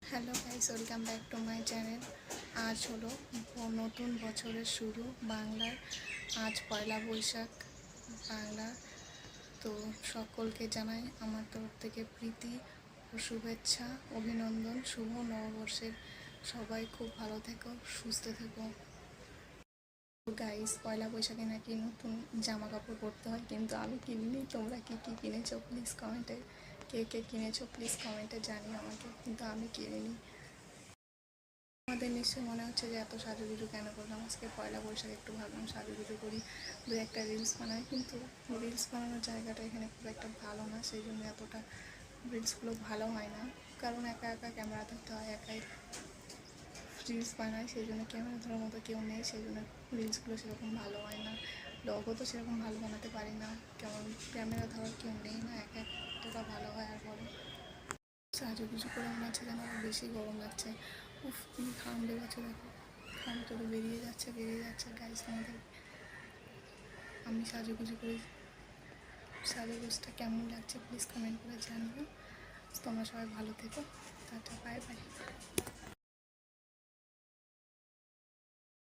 Hello guys, welcome back to my channel. আজ হলো নতুন বছরের শুরু বাংলার। আজ পয়লা বৈশাখ বাংলা। তো সকলকে জানাই আমার তরফ থেকে প্রীতি ও শুভেচ্ছা, অভিনন্দন। শুভ নববর্ষের। সবাই খুব ভালো থেকো, সুস্থ থেকো। গাইস, পয়লা বৈশাখে নাকি নতুন জামা কাপড় পরতে হয়, কিন্তু আমি কিনিনি। তোমরা কি কি কিনেছো প্লিজ কমেন্টে, কে কে কিনেছো প্লিজ কমেন্টে জানিও আমাকে, কিন্তু আমি কিনিনি। আমাদের নিশ্চয়ই মনে হচ্ছে যে এত সাজুগুজু কেন করলাম আজকে পয়লা বৈশাখ, একটু ভাবলাম সাজুগুজু করি, দু একটা রিলস বানাই, কিন্তু রিলস বানানোর জায়গাটা এখানে খুব একটা ভালো না, সেই জন্য এতটা রিলসগুলো ভালো হয় না। কারণ একা একা ক্যামেরা ধরতে হয়, একাই রিলস বানাই, সেই জন্য ক্যামেরা ধরার মতো কেউ নেই, সেই জন্য রিলসগুলো সেরকম ভালো হয় না। লগও তো সেরকম ভালো বানাতে পারি না, কেমন ক্যামেরা ধরার কেউ নেই না, একা এতটা ভালো হয়। আর বলো, সাজুগুজু করে মনে হচ্ছে যেন আরও বেশি গরম লাগছে। উফ, কি ঘাম বেরোচ্ছে, দেখো ঘামটা তো বেরিয়ে যাচ্ছে গাইস আমাদের। আমি সাজুগুজু করে, সাজুগুজটা কেমন লাগছে প্লিজ কমেন্ট করে জানিও। তোমরা সবাই ভালো থেকো, টাটা, বাই বাই।